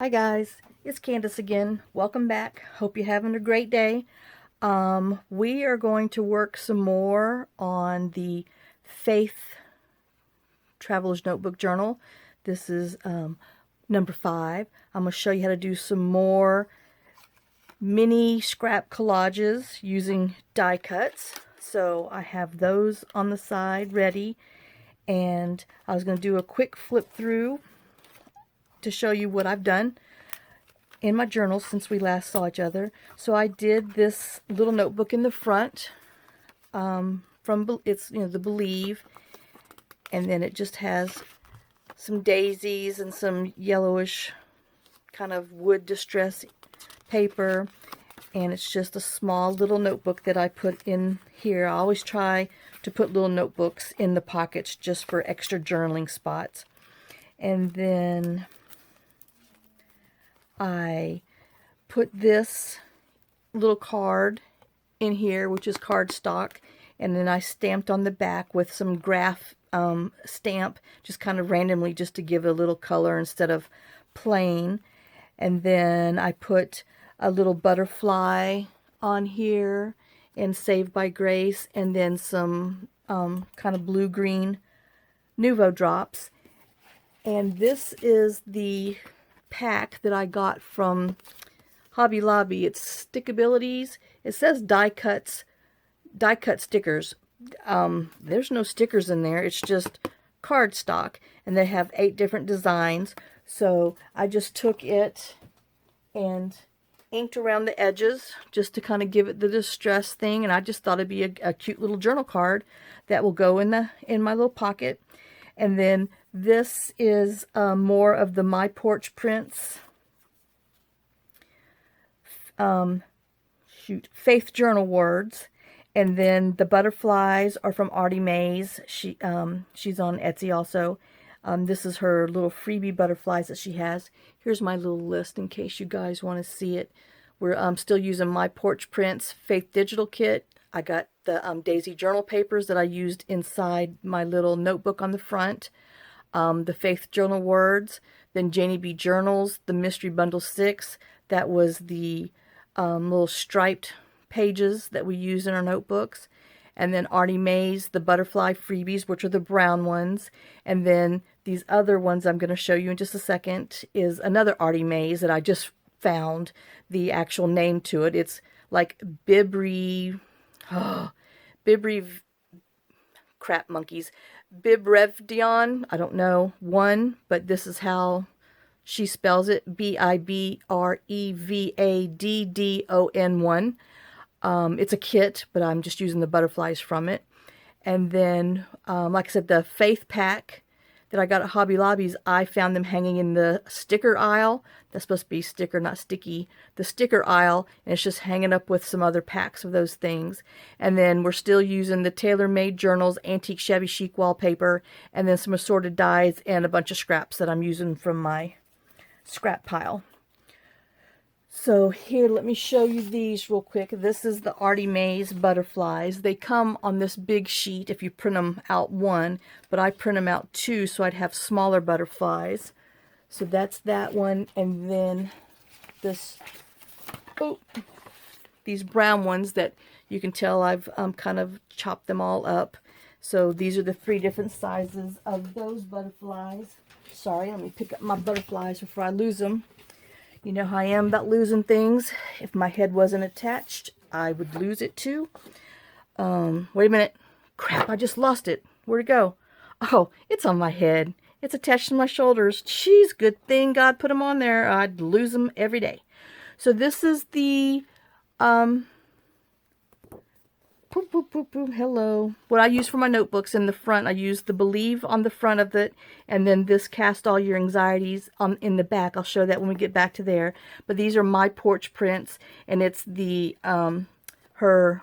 Hi guys, it's Candace again. Welcome back. Hope you're having a great day. We are going to work some more on the Faith Traveler's Notebook Journal. This is number 5. I'm going to show you how to do some more mini scrap collages using die cuts. So I have those on the side ready, and I was going to do a quick flip through to show you what I've done in my journal since we last saw each other. So I did this little notebook in the front from it's the Believe, and then it just has some daisies and some yellowish kind of wood distress paper, and it's just a small little notebook that I put in here. I always try to put little notebooks in the pockets just for extra journaling spots. And then I put this little card in here, which is cardstock, and then I stamped on the back with some graph stamp, just kind of randomly, just to give it a little color instead of plain. And then I put a little butterfly on here in Saved by Grace, and then some kind of blue-green Nuvo drops. And this is the pack that I got from Hobby Lobby. It's Stickabilities. It says die cut stickers. There's no stickers in there. It's just cardstock, and they have 8 different designs. So I just took it and inked around the edges just to kind of give it the distress thing, and I just thought it'd be a cute little journal card that will go in my little pocket. And then this is more of the My Porch Prints Faith Journal words. And then the butterflies are from Artie Mays. She's on Etsy also. This is her little freebie butterflies that she has. Here's my little list in case you guys want to see it. We're still using My Porch Prints Faith Digital Kit. I got the Daisy journal papers that I used inside my little notebook on the front. The Faith Journal words. Then Janie B Journals, the Mystery Bundle 6. That was the little striped pages that we use in our notebooks. And then Artie Mays, the butterfly freebies, which are the brown ones. And then these other ones I'm going to show you in just a second is another Artie Mays that I just found the actual name to it. It's like Bibri, crap monkeys, Bibrevdion, I don't know, one, but this is how she spells it, Bibrevaddon 1. It's a kit, but I'm just using the butterflies from it. And then, like I said, the Faith pack that I got at Hobby Lobby's, I found them hanging in the sticker aisle. That's supposed to be sticker, not sticky. The sticker aisle, and it's just hanging up with some other packs of those things. And then we're still using the Tailor-Made Journals Antique Shabby Chic wallpaper, and then some assorted dies and a bunch of scraps that I'm using from my scrap pile. So here, let me show you these real quick. This is the Artie Mays butterflies. They come on this big sheet if you print them out one, but I print them out 2 so I'd have smaller butterflies. So that's that one. And then this, these brown ones that you can tell I've kind of chopped them all up. So these are the 3 different sizes of those butterflies. Sorry, let me pick up my butterflies before I lose them. You know how I am about losing things. If my head wasn't attached, I would lose it too. Wait a minute. Crap, I just lost it. Where'd it go? Oh, it's on my head. It's attached to my shoulders. Jeez, good thing God put them on there. I'd lose them every day. So this is the, hello. What I use for my notebooks in the front, I use the Believe on the front of it, and then this Cast All Your Anxieties in the back. I'll show that when we get back to there. But these are My Porch Prints, and it's the her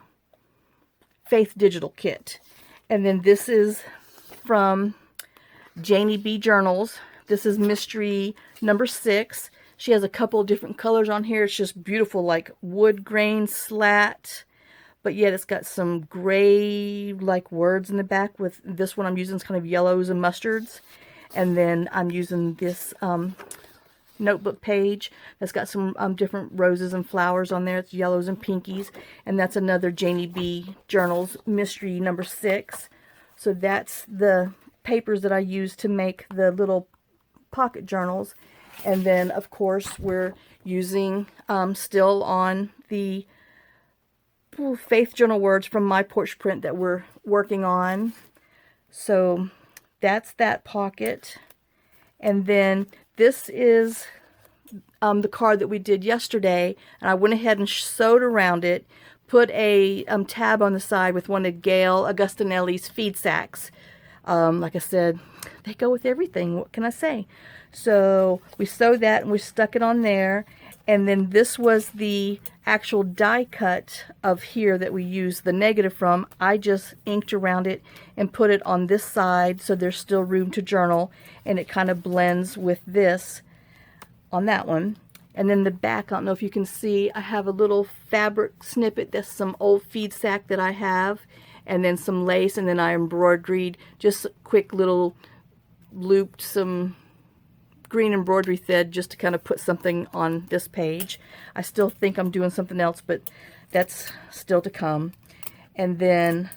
Faith Digital Kit. And then this is from Janie B Journals. This is Mystery number 6. She has a couple of different colors on here. It's just beautiful, like wood grain slat. But yet it's got some gray-like words in the back. With this one I'm using is kind of yellows and mustards. And then I'm using this notebook page that's got some different roses and flowers on there. It's yellows and pinkies. And that's another Janie B Journals Mystery number 6. So that's the papers that I use to make the little pocket journals. And then, of course, we're using still on the Faith Journal words from My Porch Print that we're working on. So that's that pocket. And then this is the card that we did yesterday, and I went ahead and sewed around it, put a tab on the side with one of Gail Augustinelli's feed sacks. Like I said, they go with everything. What can I say? So we sewed that and we stuck it on there. And then this was the actual die cut of here that we used the negative from. I just inked around it and put it on this side so there's still room to journal, and it kind of blends with this on that one. And then the back, I don't know if you can see, I have a little fabric snippet. That's some old feed sack that I have, and then some lace, and then I embroidered just a quick little looped some green embroidery thread just to kind of put something on this page. I still think I'm doing something else, but that's still to come. And then,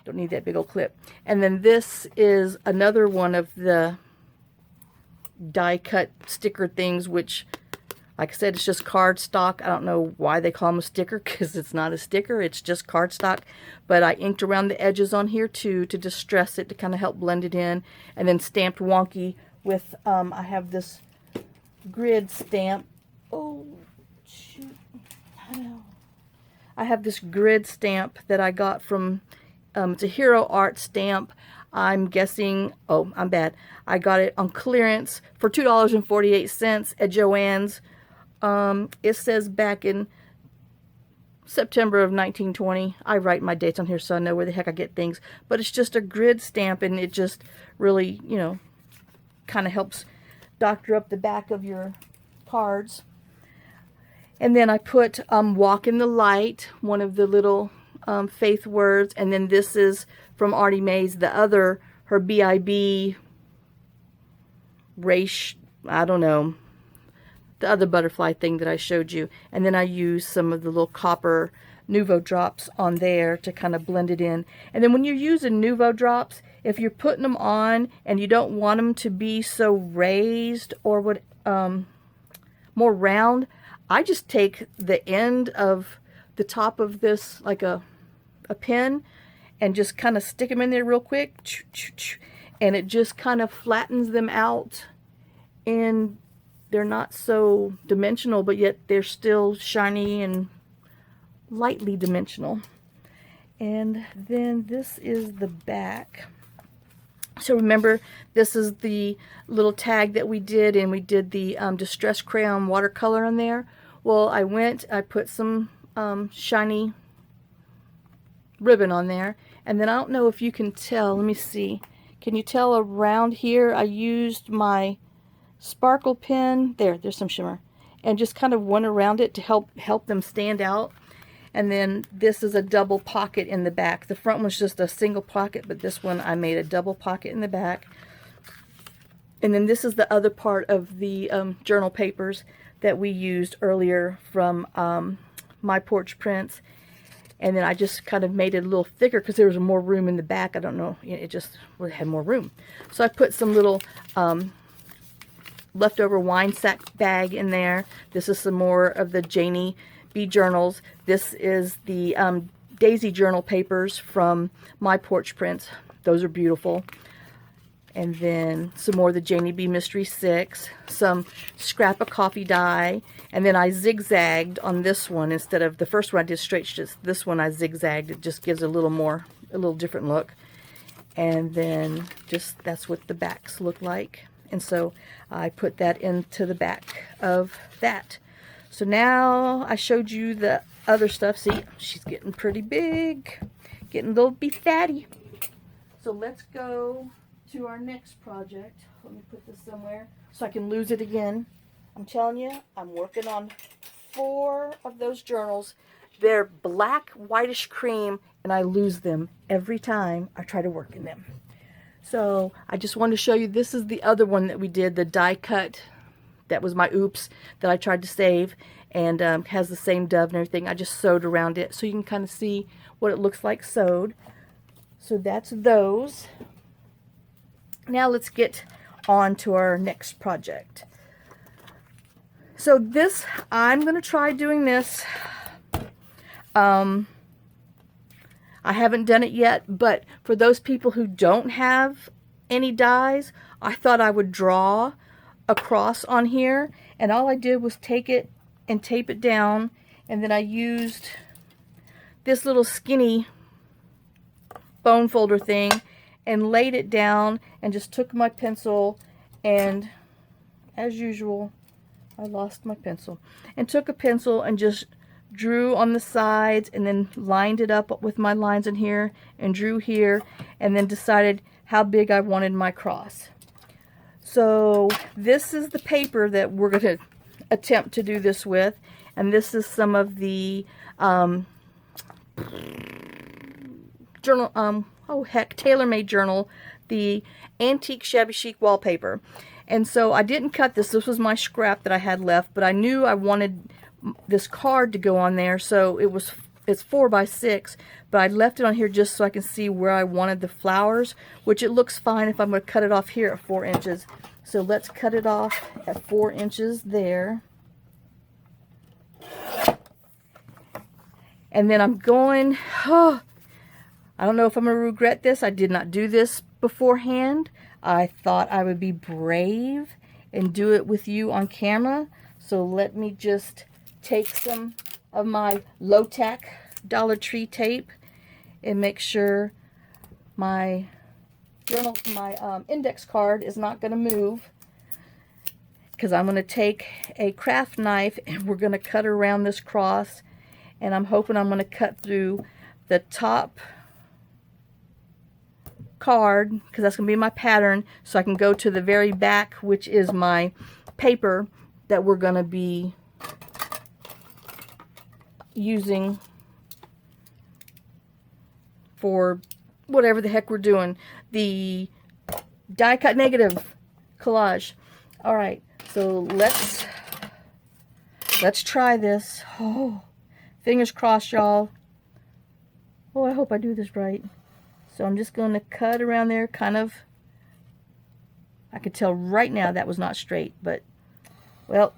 don't need that big old clip. And then this is another one of the die cut sticker things, which, like I said, it's just cardstock. I don't know why they call them a sticker, because it's not a sticker, it's just cardstock. But I inked around the edges on here too to distress it to kind of help blend it in, and then stamped wonky with I have this grid stamp. Oh shoot, I know. I have this grid stamp that I got from it's a Hero Art stamp. I'm guessing, oh, I'm bad. I got it on clearance for $2.48 at Joann's. It says back in September of 1920. I write my dates on here so I know where the heck I get things. But it's just a grid stamp, and it just really, you know, kind of helps doctor up the back of your cards. And then I put Walk in the Light, one of the little faith words. And then this is from Artie Mae's, the other, her BIB race, I don't know, the other butterfly thing that I showed you. And then I use some of the little copper Nouveau drops on there to kind of blend it in. And then when you're using Nouveau drops, if you're putting them on and you don't want them to be so raised or what, more round, I just take the end of the top of this, like a pin, and just kind of stick them in there real quick, and it just kind of flattens them out, and they're not so dimensional, but yet they're still shiny and lightly dimensional. And then this is the back. So remember, this is the little tag that we did, and we did the Distress Crayon watercolor in there. Well, I put some shiny ribbon on there, and then I don't know if you can tell, let me see, can you tell around here I used my sparkle pen, there's some shimmer, and just kind of went around it to help them stand out. And then this is a double pocket in the back. The front one's just a single pocket, but this one I made a double pocket in the back. And then this is the other part of the journal papers that we used earlier from My Porch Prints. And then I just kind of made it a little thicker because there was more room in the back. I don't know, it just had more room. So I put some little leftover wine sack bag in there. This is some more of the Janie B journals. This is the Daisy journal papers from My Porch Prints. Those are beautiful. And then some more of the Janie B Mystery 6, some scrap of coffee dye, and then I zigzagged on this one instead of the first one I did straight stitch. This one I zigzagged. It just gives a little different look. And then just that's what the backs look like. And so I put that into the back of that. So now I showed you the other stuff. See, she's getting pretty big, getting a little bit fatty. So let's go to our next project. Let me put this somewhere so I can lose it again. I'm telling you, I'm working on 4 of those journals. They're black, whitish cream, and I lose them every time I try to work in them. So I just wanted to show you, this is the other one that we did, the die cut that was my oops that I tried to save, and has the same dove and everything. I just sewed around it so you can kind of see what it looks like sewed. So that's those. Now let's get on to our next project. So this, I'm going to try doing this. I haven't done it yet, but for those people who don't have any dies, I thought I would draw a cross on here, and all I did was take it and tape it down, and then I used this little skinny bone folder thing and laid it down and just took my pencil and, as usual, I lost my pencil, and took a pencil and just drew on the sides and then lined it up with my lines in here and drew here, and then decided how big I wanted my cross. So this is the paper that we're going to attempt to do this with, and this is some of the journal, oh heck, TaylorMade journal, the antique shabby chic wallpaper. And so I didn't cut this. This was my scrap that I had left, but I knew I wanted this card to go on there, so it's 4 by 6, but I left it on here just so I can see where I wanted the flowers, which it looks fine if I'm going to cut it off here at 4 inches. So let's cut it off at 4 inches there. And then I'm going, I don't know if I'm going to regret this. I did not do this beforehand. I thought I would be brave and do it with you on camera. So let me just take some of my low-tack Dollar Tree tape and make sure my journal, my index card is not going to move, because I'm going to take a craft knife and we're going to cut around this cross, and I'm hoping I'm going to cut through the top card, because that's going to be my pattern, so I can go to the very back, which is my paper that we're going to be using for whatever the heck we're doing, the die cut negative collage. All right, so let's try this. Oh, fingers crossed, y'all. Oh, I hope I do this right. So I'm just going to cut around there, kind of. I could tell right now that was not straight, but, well,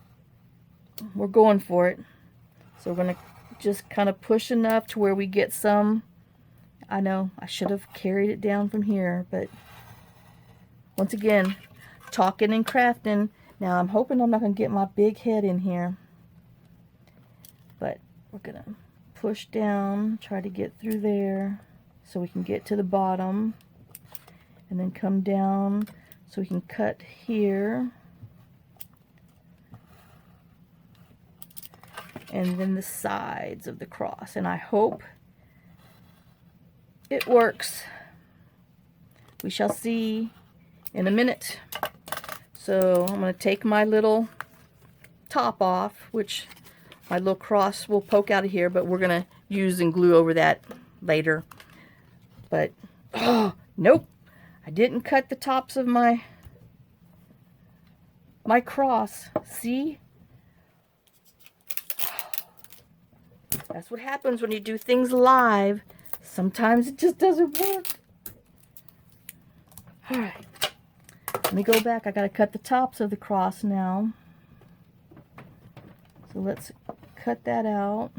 we're going for it. So we're going to just kind of push enough to where we get some. I know I should have carried it down from here, but once again, talking and crafting. Now I'm hoping I'm not going to get my big head in here, but we're going to push down, try to get through there so we can get to the bottom, and then come down so we can cut here, and then the sides of the cross. And I hope it works. We shall see in a minute. So I'm going to take my little top off, which my little cross will poke out of here, but we're going to use and glue over that later. But, oh, nope, I didn't cut the tops of my cross. See? That's what happens when you do things live. Sometimes it just doesn't work. Alright, let me go back. I got to cut the tops of the cross now. So let's cut that out.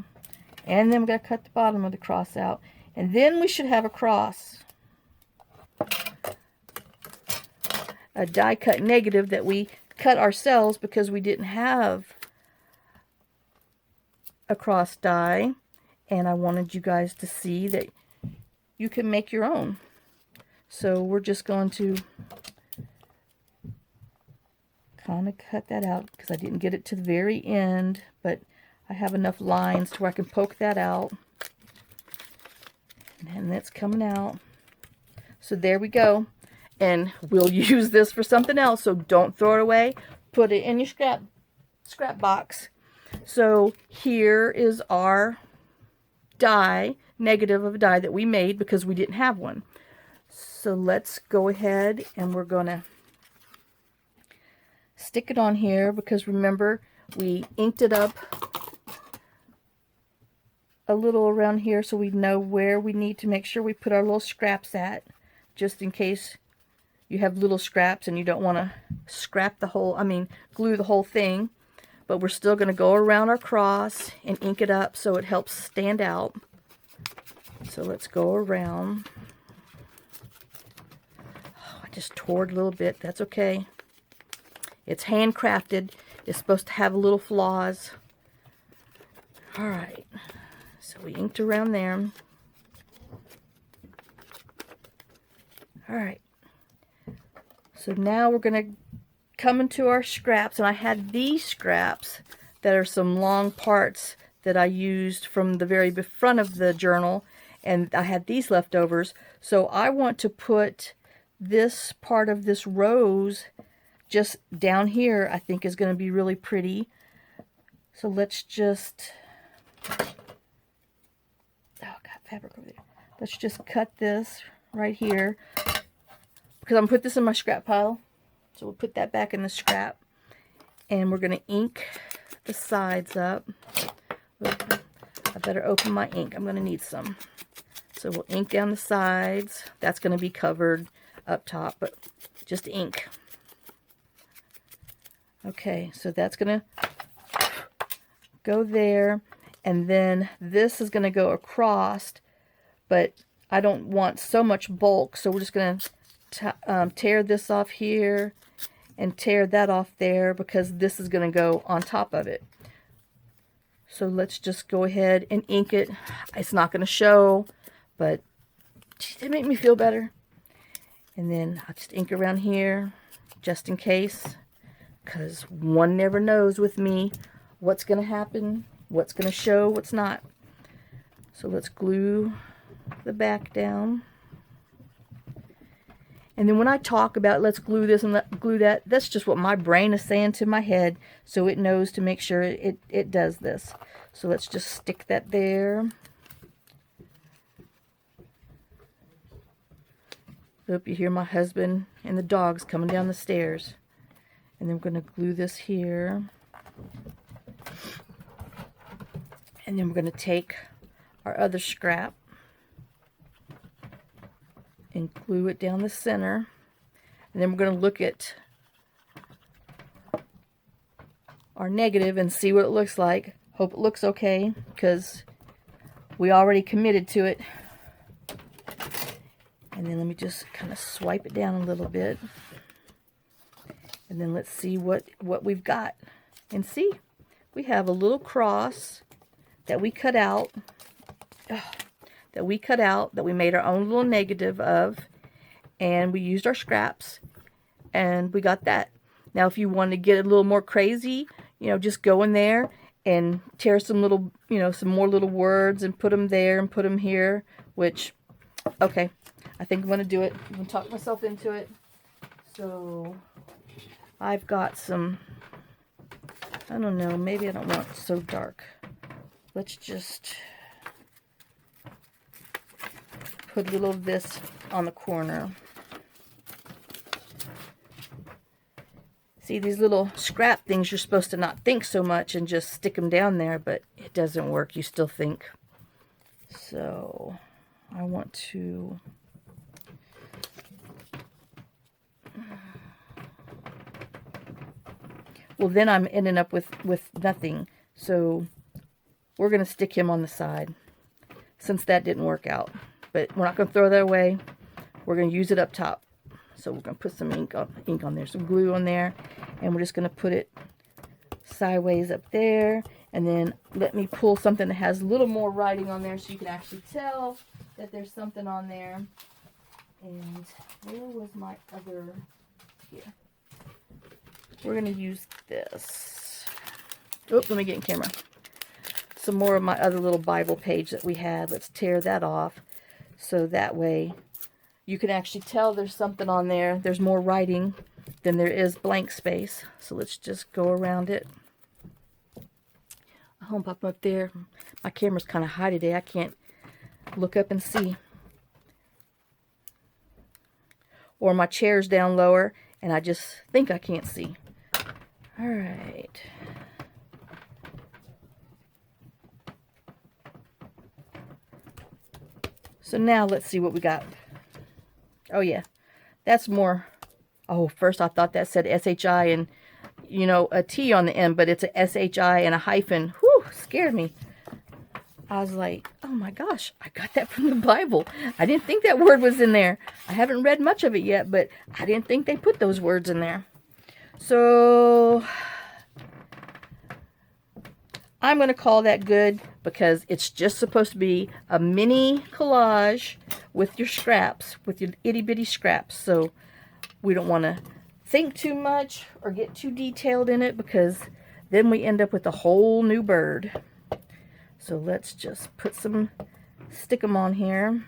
And then we're going to cut the bottom of the cross out. And then we should have a cross. A die cut negative that we cut ourselves because we didn't have a cross die. And I wanted you guys to see that you can make your own. So we're just going to kind of cut that out because I didn't get it to the very end, but I have enough lines to where I can poke that out. And that's coming out. So there we go. And we'll use this for something else, so don't throw it away. Put it in your scrap box. So here is our die, negative of a die that we made because we didn't have one. So let's go ahead and we're going to stick it on here because remember, we inked it up a little around here so we know where we need to make sure we put our little scraps at, just in case you have little scraps and you don't want to scrap the whole, glue the whole thing. But we're still going to go around our cross and ink it up so it helps stand out. So let's go around. Oh, I just tore it a little bit. That's okay. It's handcrafted. It's supposed to have little flaws. Alright. So we inked around there. Alright. So now we're going to come into our scraps. And I had these scraps that are some long parts that I used from the very front of the journal. And I had these leftovers. So I want to put this part of this rose just down here. I think is going to be really pretty. So let's just... Oh, got fabric over there. Let's just cut this right here. Because I'm going to put this in my scrap pile. So we'll put that back in the scrap. And we're going to ink the sides up. I better open my ink. I'm going to need some. So we'll ink down the sides. That's going to be covered up top, but just ink. Okay, so that's going to go there. And then this is going to go across, but I don't want so much bulk, so we're just going to tear this off here and tear that off there because this is going to go on top of it. So let's just go ahead and ink it. It's not going to show, but it made me feel better. And then I'll just ink around here just in case, because one never knows with me what's going to happen, what's going to show, what's not. So let's glue the back down. And then when I talk about let's glue this and glue that, that's just what my brain is saying to my head, so it knows to make sure it does this. So let's just stick that there. Oop, you hear my husband and the dogs coming down the stairs. And then we're going to glue this here. And then we're going to take our other scrap and glue it down the center. And then we're going to look at our negative and see what it looks like. Hope it looks okay, because we already committed to it. And then let me just kind of swipe it down a little bit. And then let's see what we've got. And see, we have a little cross that we cut out. That we made our own little negative of, and we used our scraps, and we got that. Now if you want to get a little more crazy, just go in there and tear some little, some more little words and put them there and put them here, which, okay, I think I'm going to do it. I'm going to talk myself into it. So I've got some, I don't know, maybe I don't want it so dark. Let's just put a little of this on the corner. See, these little scrap things, you're supposed to not think so much and just stick them down there, but it doesn't work. You still think. So I want to... Well, then I'm ending up with nothing. So we're going to stick him on the side, since that didn't work out. But we're not going to throw that away. We're going to use it up top. So we're going to put some ink on there, some glue on there. And we're just going to put it sideways up there. And then let me pull something that has a little more writing on there so you can actually tell that there's something on there. And where was my other... Here. We're going to use this. Oops, let me get in camera. Some more of my other little Bible page that we had. Let's tear that off. So that way you can actually tell there's something on there. There's more writing than there is blank space. So let's just go around it. I hope I'm up there. My camera's kind of high today. I can't look up and see. Or my chair's down lower and I just think I can't see. All right. So now let's see what we got. Oh yeah, that's more. Oh, first I thought that said SHI and, you know, a T on the end, but it's a SHI and a hyphen. Whew, scared me. I was like, oh my gosh, I got that from the Bible. I didn't think that word was in there. I haven't read much of it yet, but I didn't think they put those words in there. So I'm going to call that good because it's just supposed to be a mini collage with your scraps, with your itty bitty scraps. So we don't want to think too much or get too detailed in it because then we end up with a whole new bird. So let's just stick them on here.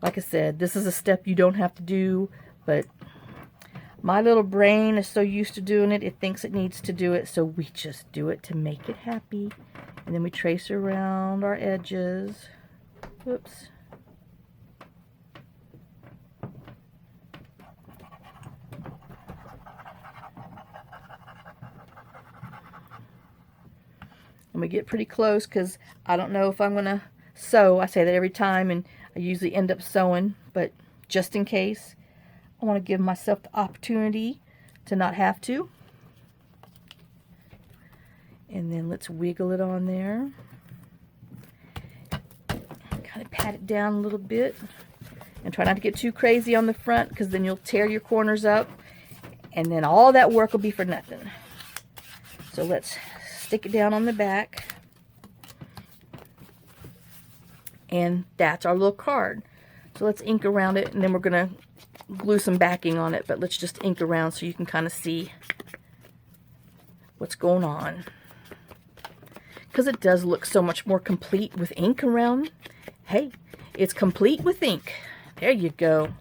Like I said, this is a step you don't have to do, but my little brain is so used to doing it, it thinks it needs to do it, so we just do it to make it happy. And then we trace around our edges. Whoops. And we get pretty close because I don't know if I'm going to sew. I say that every time and I usually end up sewing, but just in case, I want to give myself the opportunity to not have to. And then let's wiggle it on there. Kind of pat it down a little bit. And try not to get too crazy on the front because then you'll tear your corners up. And then all that work will be for nothing. So let's stick it down on the back. And that's our little card. So let's ink around it and then we're going to glue some backing on it. But let's just ink around so you can kind of see what's going on. Because it does look so much more complete with ink around. Hey, it's complete with ink. There you go.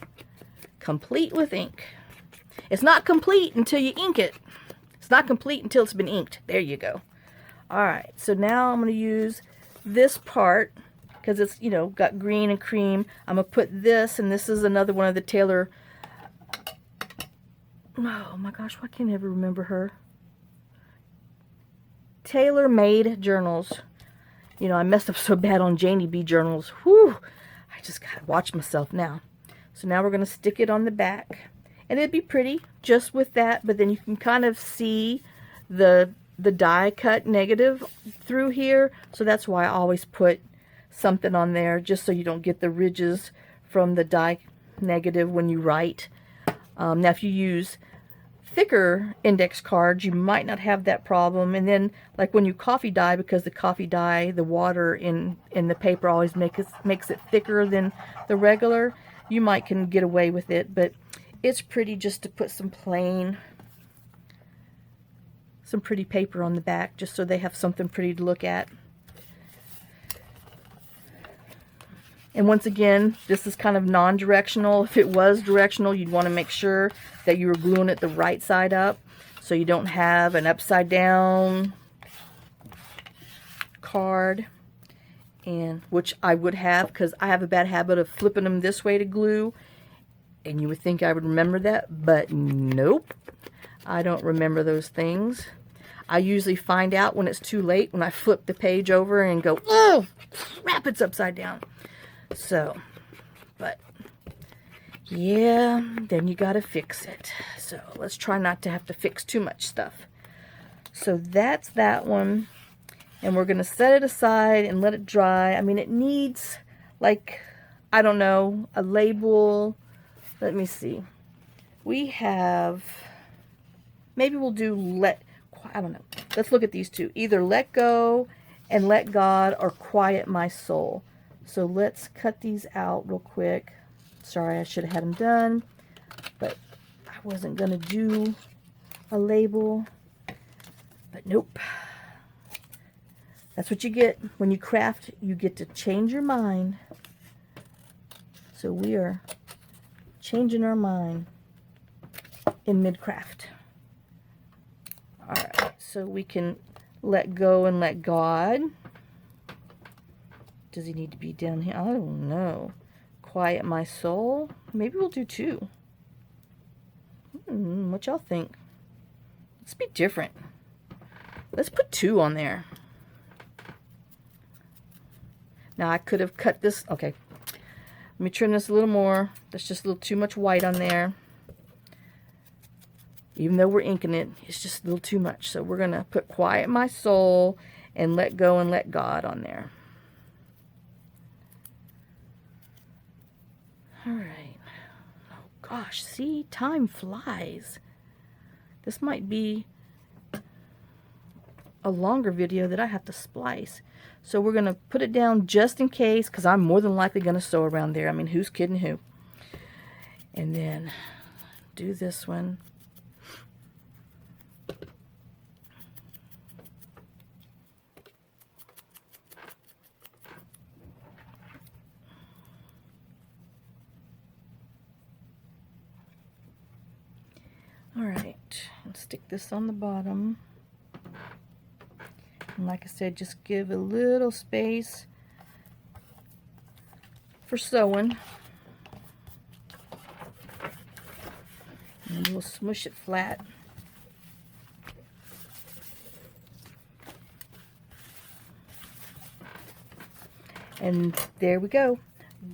Complete with ink. It's not complete until you ink it. It's not complete until it's been inked. There you go. Alright, so now I'm going to use this part because it's, you know, got green and cream. I'm going to put this, and this is another one of the Taylor. Oh my gosh, why can't I ever remember her? Taylor Made journals. You know, I messed up so bad on Janie B journals. Whew, I just got to watch myself now. So now we're going to stick it on the back. And it'd be pretty just with that, but then you can kind of see the die cut negative through here. So that's why I always put something on there, just so you don't get the ridges from the die negative when you write. Now if you use thicker index cards, you might not have that problem. And then like when you coffee dye, because the coffee dye, the water in the paper always makes it thicker than the regular, you might can get away with it. But it's pretty just to put some pretty paper on the back, just so they have something pretty to look at. And once again, this is kind of non-directional. If it was directional, you'd want to make sure that you were gluing it the right side up, so you don't have an upside down card, and which I would have, because I have a bad habit of flipping them this way to glue. And you would think I would remember that, but nope. I don't remember those things. I usually find out when it's too late, when I flip the page over and go, oh, crap, it's upside down. So, but, yeah, then you gotta fix it. So, let's try not to have to fix too much stuff. So, that's that one. And we're gonna set it aside and let it dry. I mean, it needs, like, I don't know, a label. Let me see. We have, maybe we'll do I don't know. Let's look at these two. Either Let Go and Let God, or Quiet My Soul. So let's cut these out real quick. Sorry, I should have had them done, but I wasn't going to do a label. But nope. That's what you get when you craft. You get to change your mind. So we are changing our mind in mid-craft. Alright, so we can let go and let God. Does he need to be down here? I don't know. Quiet My Soul. Maybe we'll do two. What y'all think? Let's be different. Let's put 2 on there. Now I could have cut this. Okay. Let me trim this a little more. There's just a little too much white on there. Even though we're inking it, it's just a little too much. So we're going to put Quiet My Soul and Let Go and Let God on there. All right. Oh gosh, see, time flies. This might be a longer video that I have to splice. So we're going to put it down just in case, because I'm more than likely going to sew around there. I mean, who's kidding who? And then do this one. Alright, let's stick this on the bottom. And like I said, just give a little space for sewing. And we'll smush it flat. And there we go.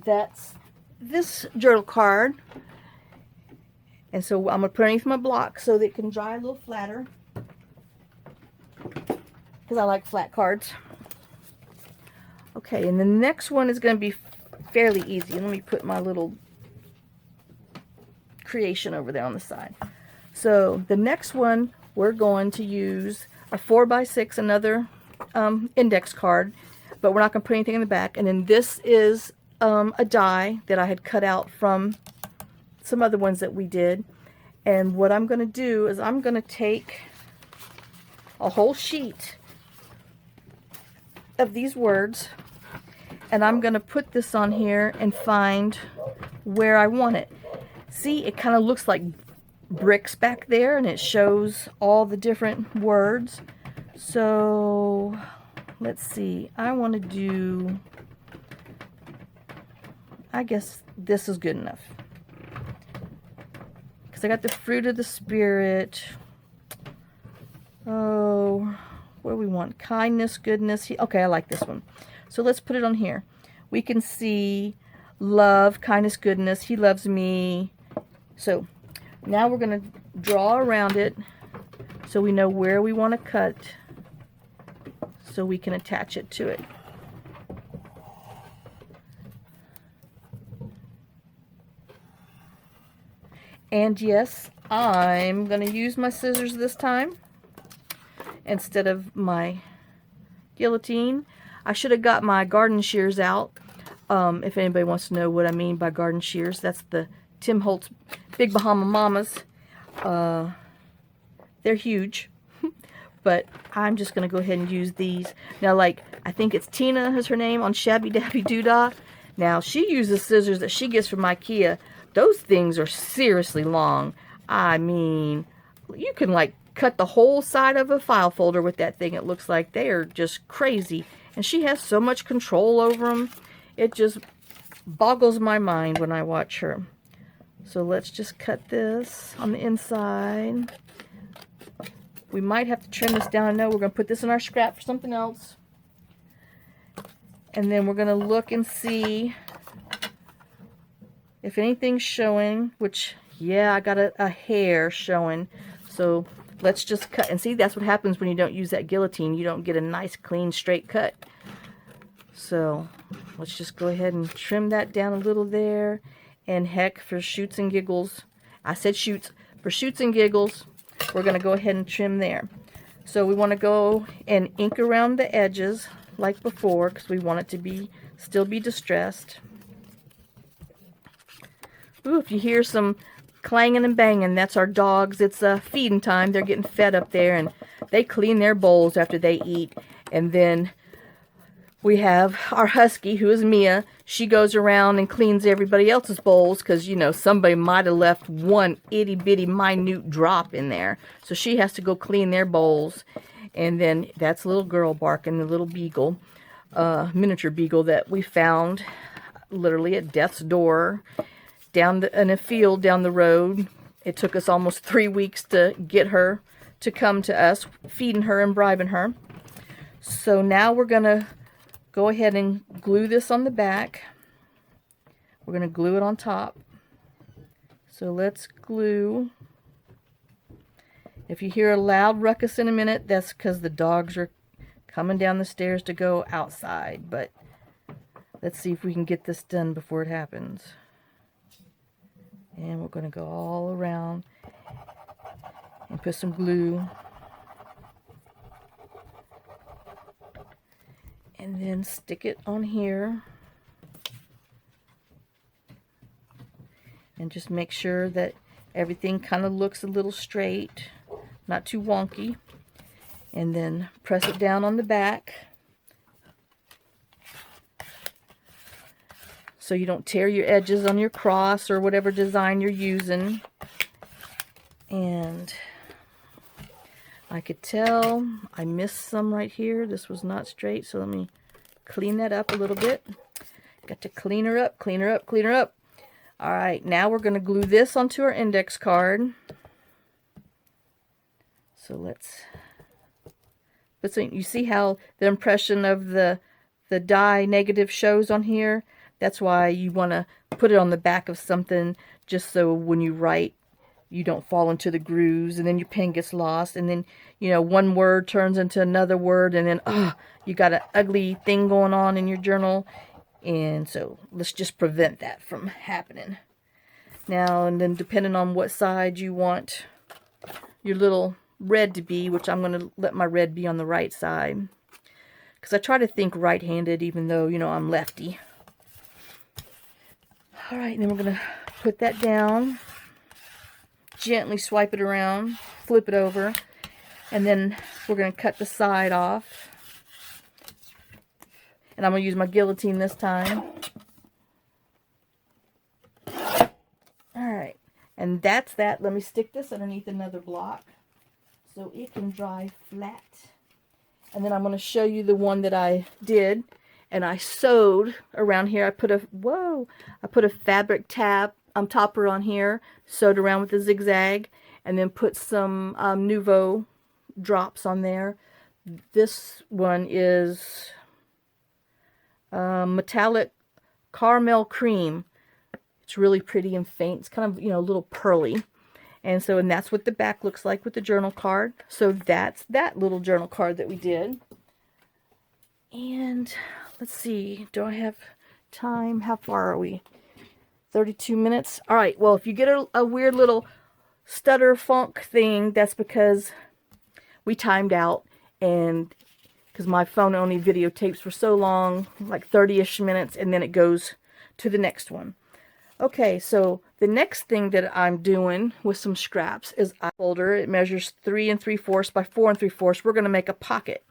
That's this journal card. And so I'm going to put it underneath my block so that it can dry a little flatter. Because I like flat cards. Okay, and the next one is going to be fairly easy. Let me put my little creation over there on the side. So the next one, we're going to use a 4x6, another index card. But we're not going to put anything in the back. And then this is a die that I had cut out from some other ones that we did. And what I'm going to do is I'm going to take a whole sheet of these words and I'm going to put this on here and find where I want it. See, it kind of looks like bricks back there and it shows all the different words. So let's see, I want to do, I guess this is good enough. I got the fruit of the spirit. Oh, what do we want? Kindness, goodness. Okay, I like this one. So let's put it on here. We can see love, kindness, goodness. He loves me. So now we're going to draw around it so we know where we want to cut so we can attach it to it. And yes, I'm going to use my scissors this time instead of my guillotine. I should have got my garden shears out. If anybody wants to know what I mean by garden shears, that's the Tim Holtz Big Bahama Mamas. They're huge, but I'm just going to go ahead and use these. Now, like, I think it's Tina is her name on Shabby Dabby Doodah. Now, she uses scissors that she gets from IKEA. Those things are seriously long. I mean, you can like cut the whole side of a file folder with that thing. It looks like they are just crazy. And she has so much control over them. It just boggles my mind when I watch her. So let's just cut this on the inside. We might have to trim this down. I know we're going to put this in our scrap for something else. And then we're going to look and see if anything's showing, which, yeah, I got a hair showing. So let's just cut. And see, that's what happens when you don't use that guillotine. You don't get a nice, clean, straight cut. So let's just go ahead and trim that down a little there. And heck, for shoots and giggles, I said shoots. For shoots and giggles, we're going to go ahead and trim there. So we want to go and ink around the edges like before because we want it to still be distressed. Ooh, if you hear some clanging and banging, that's our dogs. It's feeding time. They're getting fed up there, and they clean their bowls after they eat. And then we have our husky, who is Mia. She goes around and cleans everybody else's bowls because, you know, somebody might have left one itty-bitty minute drop in there. So she has to go clean their bowls. And then that's little girl barking, the little beagle, miniature beagle that we found literally at death's door. In a field down the road. It took us almost 3 weeks to get her to come to us, feeding her and bribing her. So now we're going to go ahead and glue this on the back. We're going to glue it on top. So let's glue. If you hear a loud ruckus in a minute, that's because the dogs are coming down the stairs to go outside. But let's see if we can get this done before it happens. And we're going to go all around and put some glue. And then stick it on here. And just make sure that everything kind of looks a little straight, not too wonky. And then press it down on the back so you don't tear your edges on your cross or whatever design you're using. And I could tell I missed some right here. This was not straight, so let me clean that up a little bit. Got to clean her up, clean her up, clean her up. All right, now we're going to glue this onto our index card. So let's, but so you see how the impression of the die negative shows on here? That's why you want to put it on the back of something, just so when you write, you don't fall into the grooves, and then your pen gets lost, and then, you know, one word turns into another word, and then, you got an ugly thing going on in your journal. And so let's just prevent that from happening. Now, and then depending on what side you want your little red to be, which I'm going to let my red be on the right side, because I try to think right-handed, even though, you know, I'm lefty. All right, and then we're going to put that down, gently swipe it around, flip it over, and then we're going to cut the side off. And I'm going to use my guillotine this time. Alright, and that's that. Let me stick this underneath another block so it can dry flat. And then I'm going to show you the one that I did. And I sewed around here. I put a fabric topper on here, sewed around with a zigzag, and then put some Nouveau drops on there. This one is metallic caramel cream. It's really pretty and faint. It's kind of, you know, a little pearly. And so, and that's what the back looks like with the journal card. So that's that little journal card that we did. And let's see, do I have time? How far are we? 32 minutes. All right, well, if you get a weird little stutter funk thing, that's because we timed out, and because my phone only videotapes for so long, like 30-ish minutes, and then it goes to the next one. Okay, so the next thing that I'm doing with some scraps is a folder. It measures 3 3/4 by 4 3/4. We're going to make a pocket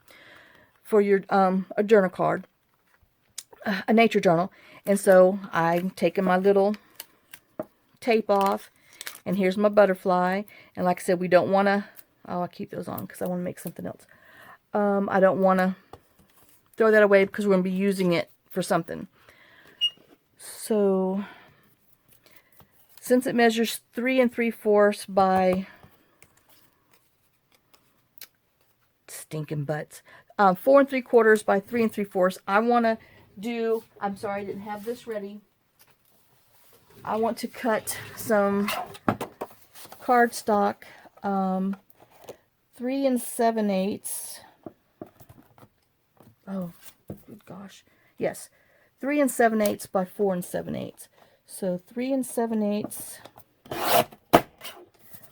for your a journal card, a nature journal. And so I'm taking my little tape off, and here's my butterfly. And like I said, we don't want to, I'll keep those on because I want to make something else. I don't want to throw that away because we're going to be using it for something. So since it measures 3 3/4 by stinking butts, 4 3/4 by 3 3/4, I want to do, I'm sorry, I didn't have this ready. I want to cut some cardstock, 3 7/8. Oh, good gosh. Yes, 3 7/8 by 4 7/8. So 3 7/8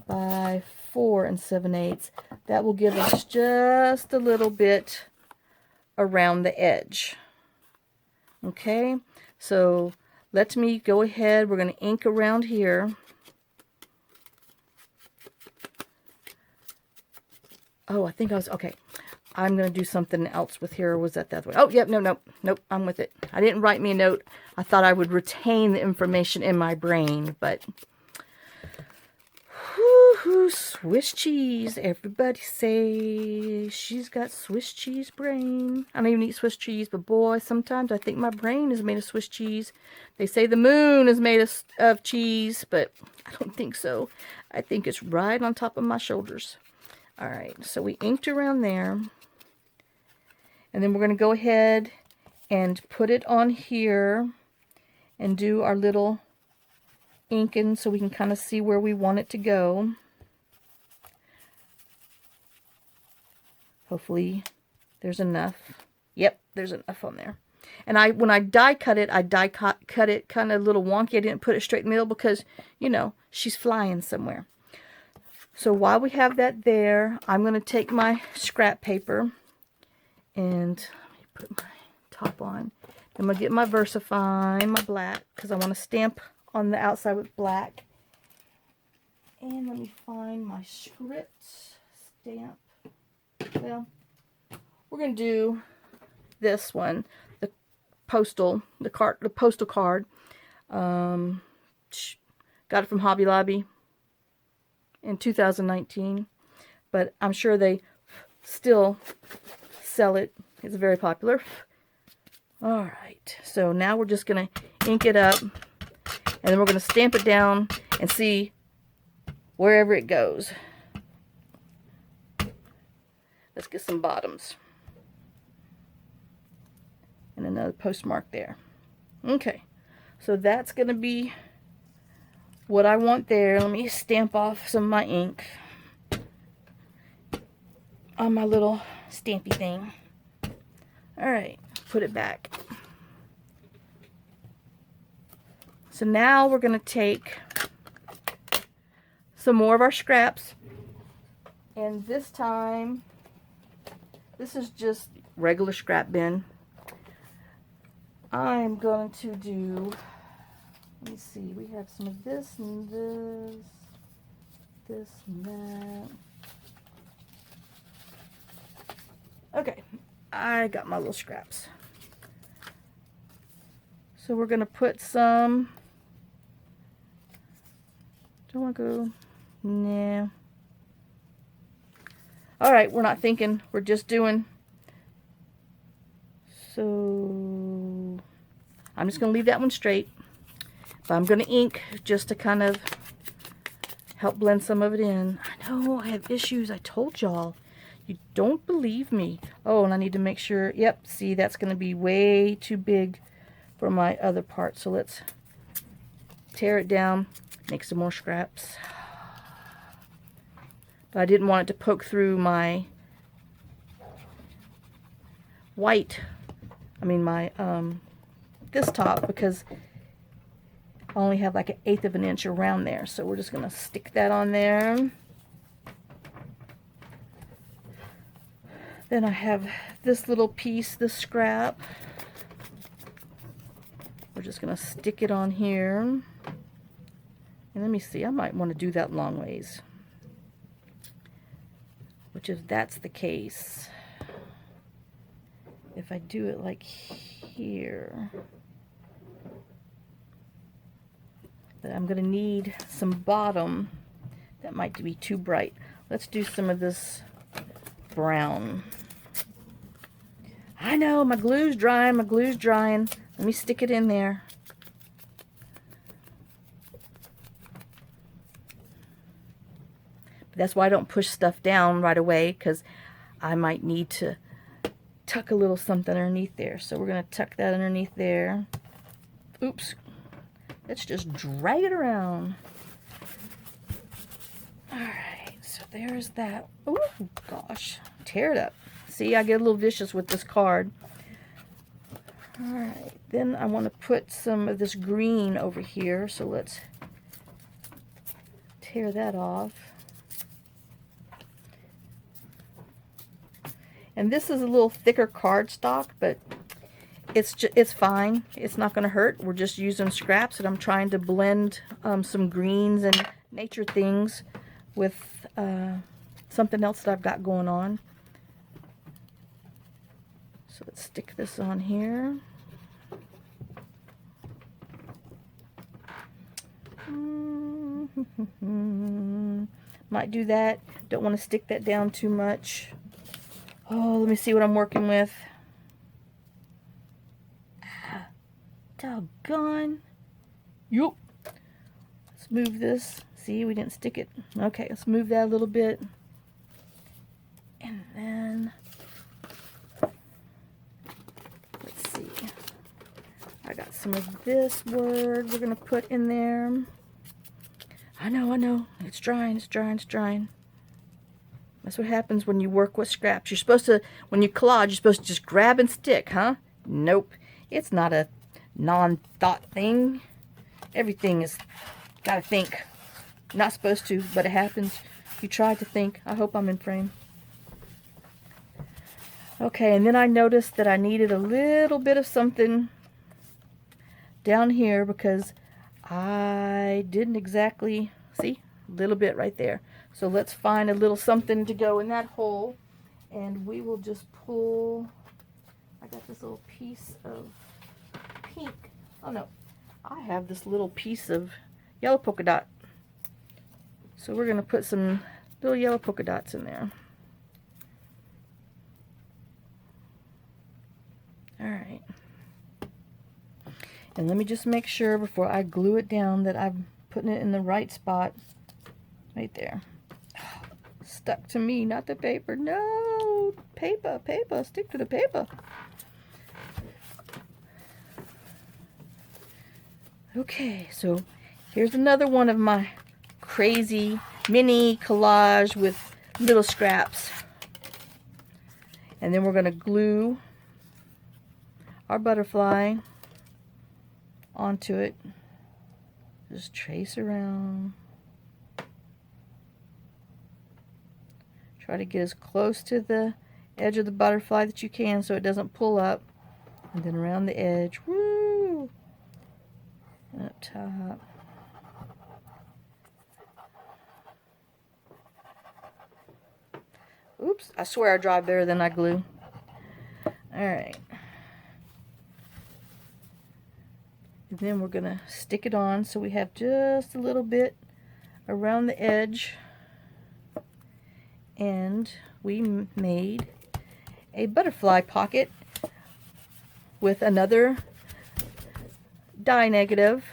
by 4 7/8. That will give us just a little bit around the edge. Okay, so let me go ahead. We're going to ink around here. Oh, I think I was, okay. I'm going to do something else with here. Or was that way? Oh, yep, nope, I'm with it. I didn't write me a note. I thought I would retain the information in my brain, but whoo, Swiss cheese. Everybody say she's got Swiss cheese brain. I don't even eat Swiss cheese, but boy, sometimes I think my brain is made of Swiss cheese. They say the moon is made of cheese, but I don't think so. I think it's right on top of my shoulders. Alright, so we inked around there. And then we're going to go ahead and put it on here and do our little inking so we can kind of see where we want it to go. Hopefully there's enough. Yep, there's enough on there. And when I die cut it it kind of a little wonky. I didn't put it straight in the middle because, you know, she's flying somewhere. So while we have that there, I'm going to take my scrap paper and let me put my top on. I'm going to get my VersaFine, my black, because I want to stamp on the outside with black. And let me find my script stamp. Well, we're going to do this one, the postal card. Got it from Hobby Lobby in 2019, but I'm sure they still sell it. It's very popular. Alright, so now we're just going to ink it up, and then we're going to stamp it down and see wherever it goes. Let's get some bottoms. And another postmark there. Okay, so that's going to be what I want there. Let me stamp off some of my ink on my little stampy thing. Alright, put it back. So now we're going to take some more of our scraps, and this time, this is just regular scrap bin. I'm going to do, let me see, we have some of this and this and that. Okay, I got my little scraps. So we're going to put some, don't want to go, nah. Alright, we're not thinking, we're just doing. So I'm just going to leave that one straight. But I'm going to ink just to kind of help blend some of it in. I know I have issues. I told y'all. You don't believe me. Oh, and I need to make sure. Yep, see, that's going to be way too big for my other part. So let's tear it down, make some more scraps. But I didn't want it to poke through my white, my this top, because I only have like 1/8 of an inch around there. So we're just going to stick that on there. Then I have this little piece, this scrap. We're just going to stick it on here. And let me see, I might want to do that long ways. Which, if that's the case, if I do it like here, but I'm going to need some bottom. That might be too bright. Let's do some of this brown. I know, my glue's drying, Let me stick it in there. But that's why I don't push stuff down right away, because I might need to tuck a little something underneath there. So we're going to tuck that underneath there. Oops. Let's just drag it around. Alright, so there's that. Oh, gosh. Tear it up. See, I get a little vicious with this card. Alright, then I want to put some of this green over here. So let's tear that off. And this is a little thicker cardstock, but it's fine. It's not going to hurt. We're just using scraps, and I'm trying to blend some greens and nature things with something else that I've got going on. So let's stick this on here. Might do that. Don't want to stick that down too much. Oh, let me see what I'm working with. Ah, doggone. Yup. Let's move this. See, we didn't stick it. Okay, let's move that a little bit. And then, let's see. I got some of this word we're going to put in there. I know. It's drying, it's drying, it's drying. That's what happens when you work with scraps. You're supposed to, when you collage, you're supposed to just grab and stick, huh? Nope. It's not a non-thought thing. Everything is, gotta think. Not supposed to, but it happens. You try to think. I hope I'm in frame. Okay, and then I noticed that I needed a little bit of something down here because I didn't exactly, see, a little bit right there. So let's find a little something to go in that hole, and we will just pull. I got this little piece of pink. Oh no, I have this little piece of yellow polka dot. So we're going to put some little yellow polka dots in there. Alright. And let me just make sure before I glue it down that I'm putting it in the right spot. Right there. Stuck to me, not the paper. No! Paper, stick to the paper. Okay, so here's another one of my crazy mini collage with little scraps. And then we're going to glue our butterfly onto it. Just trace around. Try to get as close to the edge of the butterfly that you can so it doesn't pull up. And then around the edge. Woo! And up top. Oops, I swear I dry better than I glue. Alright. And then we're going to stick it on so we have just a little bit around the edge. And we made a butterfly pocket with another die negative,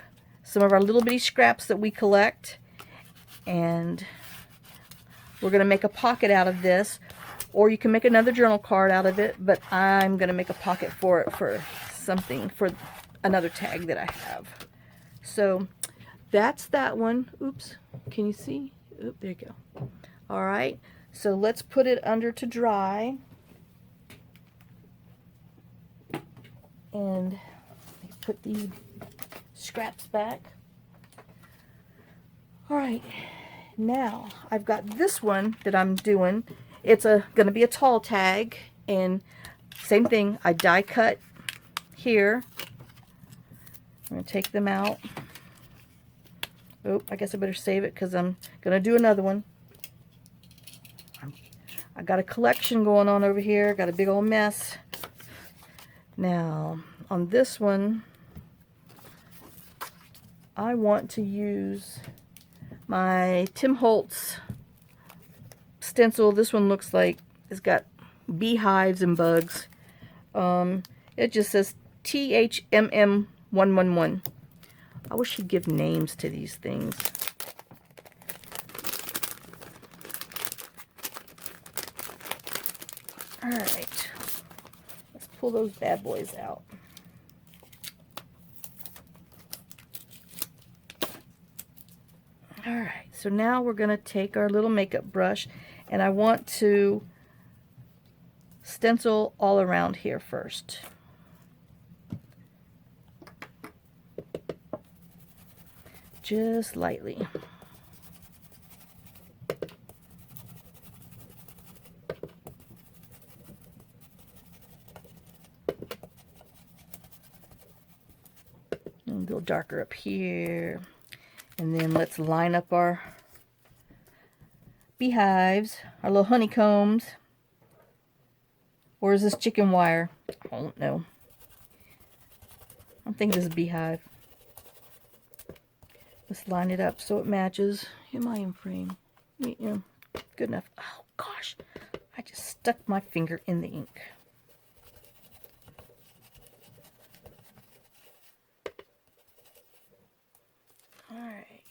some of our little bitty scraps that we collect, and we're going to make a pocket out of this, or you can make another journal card out of it, but I'm going to make a pocket for it for something, for another tag that I have. So that's that one. Oops, can you see? Oop, there you go. All right, so let's put it under to dry. And put these scraps back. All right, now I've got this one that I'm doing. It's going to be a tall tag, and same thing. I die cut here. I'm going to take them out. Oh, I guess I better save it because I'm going to do another one. I got a collection going on over here. Got a big old mess. Now, on this one, I want to use my Tim Holtz stencil. This one looks like it's got beehives and bugs. It just says THMM111. I wish he'd give names to these things. Alright, let's pull those bad boys out. Alright, so now we're going to take our little makeup brush, and I want to stencil all around here first. Just lightly. And a little darker up here. And then let's line up our beehives, our little honeycombs. Or is this chicken wire? I don't know. I think this is a beehive. Let's line it up so it matches. Am I in frame? Yeah, good enough. Oh gosh, I just stuck my finger in the ink. Alright.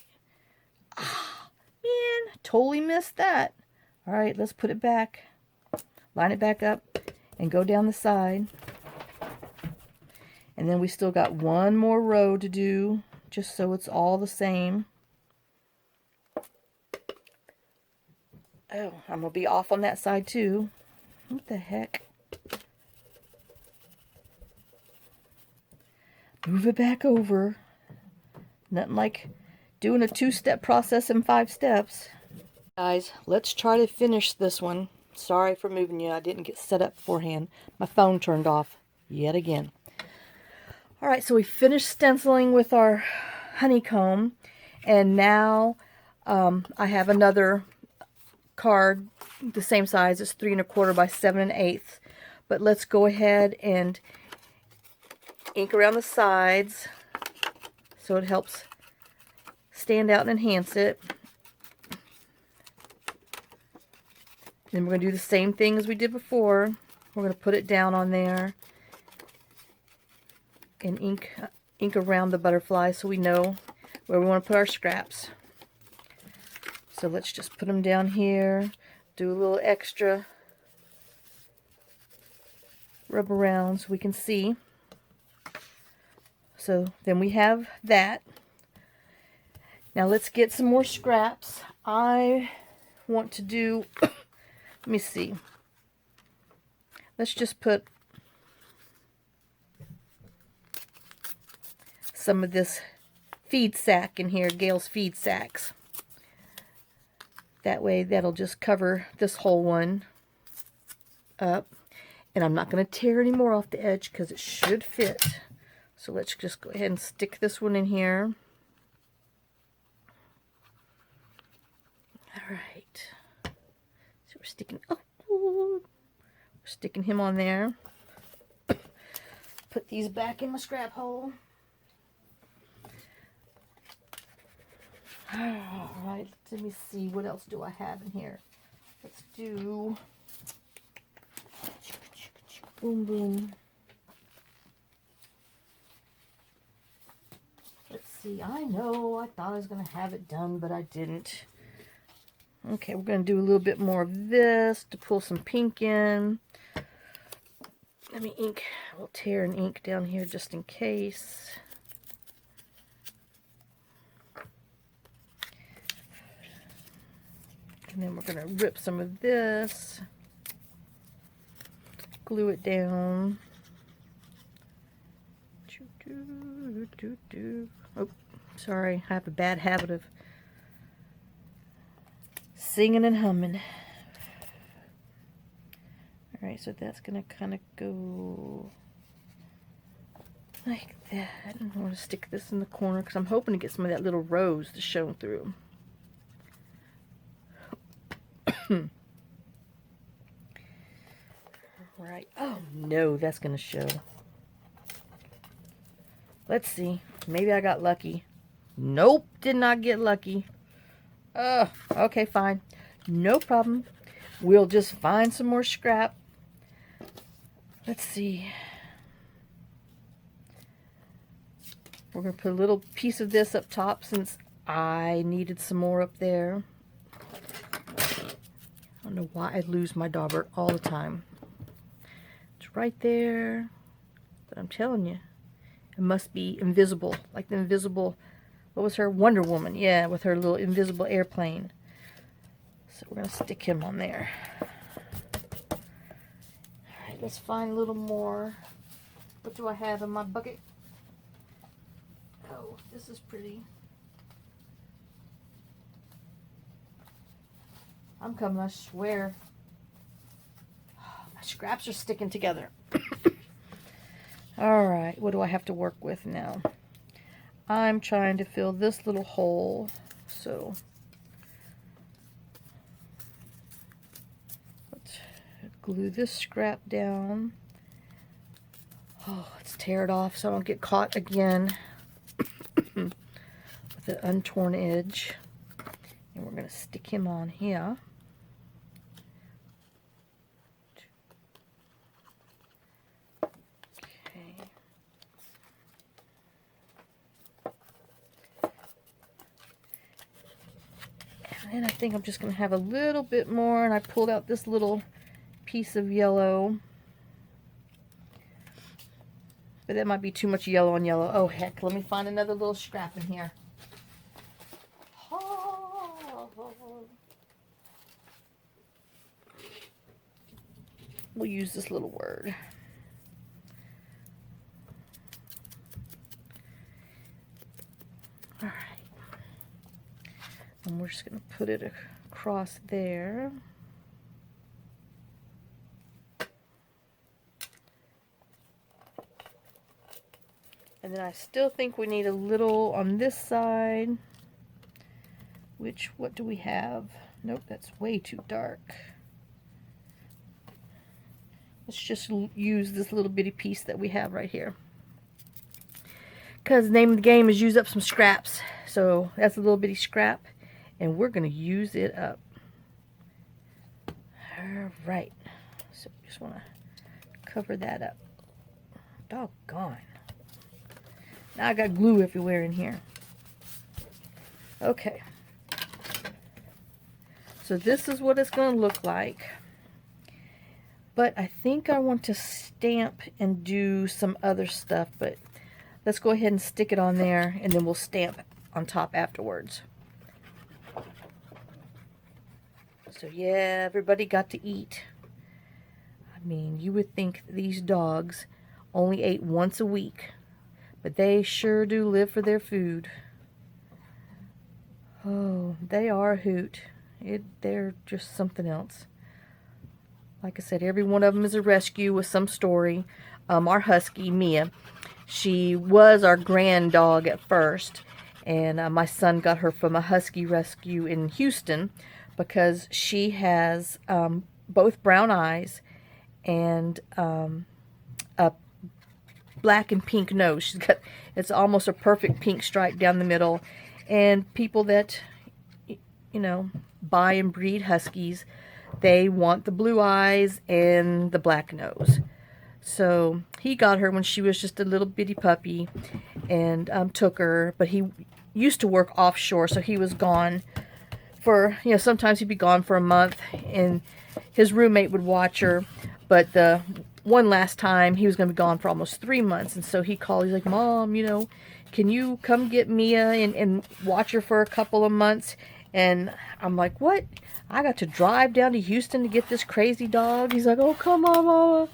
Ah, man, totally missed that. Alright, let's put it back. line it back up, and go down the side. And then we still got one more row to do, just so it's all the same. Oh, I'm going to be off on that side too. What the heck? Move it back over. Nothing like doing a 2-step process in 5 steps. Guys, let's try to finish this one. Sorry for moving you. I didn't get set up beforehand. My phone turned off yet again. Alright, so we finished stenciling with our honeycomb. And now I have another card the same size. It's 3 1/4 by 7 1/8. But let's go ahead and ink around the sides so it helps stand out and enhance it. And we're going to do the same thing as we did before. We're going to put it down on there and ink around the butterfly so we know where we want to put our scraps. So let's just put them down here, do a little extra rub around so we can see. So then we have that. Now let's get some more scraps. I want to do, let me see. Let's just put some of this feed sack in here, Gail's feed sacks. That way that'll just cover this whole one up. And I'm not going to tear any more off the edge because it should fit. So let's just go ahead and stick this one in here. Alright. So we're sticking, we're sticking him on there. Put these back in my scrap hole. Alright, let me see, what else do I have in here? Let's do boom boom. Let's see, I know, I thought I was going to have it done, but I didn't. Okay, we're going to do a little bit more of this to pull some pink in. Let me ink, we'll tear an ink down here just in case. And then we're going to rip some of this, glue it down. Oh, sorry, I have a bad habit of singing and humming. Alright, so that's going to kind of go like that. I want to stick this in the corner because I'm hoping to get some of that little rose to show through. Right. Oh no, that's going to show. Let's see. Maybe I got lucky. Nope, did not get lucky. Okay, fine. No problem. We'll just find some more scrap. Let's see. We're going to put a little piece of this up top since I needed some more up there. I don't know why I lose my dauber all the time. It's right there. But I'm telling you, it must be invisible. Like the invisible, what was her? Wonder Woman. Yeah, with her little invisible airplane. So we're going to stick him on there. Alright, let's find a little more. What do I have in my bucket? Oh, this is pretty. I'm coming, I swear. My scraps are sticking together. Alright, what do I have to work with now? I'm trying to fill this little hole. So let's glue this scrap down. Oh, let's tear it off so I don't get caught again with the untorn edge. And we're going to stick him on here. Okay. And then I think I'm just going to have a little bit more, and I pulled out this little piece of yellow. But that might be too much yellow on yellow. Oh, heck. Let me find another little scrap in here. We'll use this little word. All right. And we're just going to put it across there. And then I still think we need a little on this side. What do we have? Nope, that's way too dark. Let's just use this little bitty piece that we have right here. Because the name of the game is use up some scraps. So that's a little bitty scrap. And we're going to use it up. Alright. So just want to cover that up. Doggone. Now I got glue everywhere in here. Okay. So this is what it's going to look like. But I think I want to stamp and do some other stuff. But let's go ahead and stick it on there. And then we'll stamp on top afterwards. So yeah, everybody got to eat. I mean, you would think these dogs only ate once a week. But they sure do live for their food. Oh, they are a hoot. They're just something else. Like I said, every one of them is a rescue with some story. Our husky, Mia, she was our grand dog at first. And my son got her from a husky rescue in Houston because she has both brown eyes and a black and pink nose. She's got, it's almost a perfect pink stripe down the middle. And people that, you know, buy and breed huskies, they want the blue eyes and the black nose. So he got her when she was just a little bitty puppy and took her. But he used to work offshore, so he was gone for, you know, sometimes he'd be gone for a month and his roommate would watch her. But the one last time, he was going to be gone for almost 3 months. And so he called. He's like, Mom, you know, can you come get Mia and watch her for a couple of months? And I'm like, what? I got to drive down to Houston to get this crazy dog? He's like, oh, come on, Mama.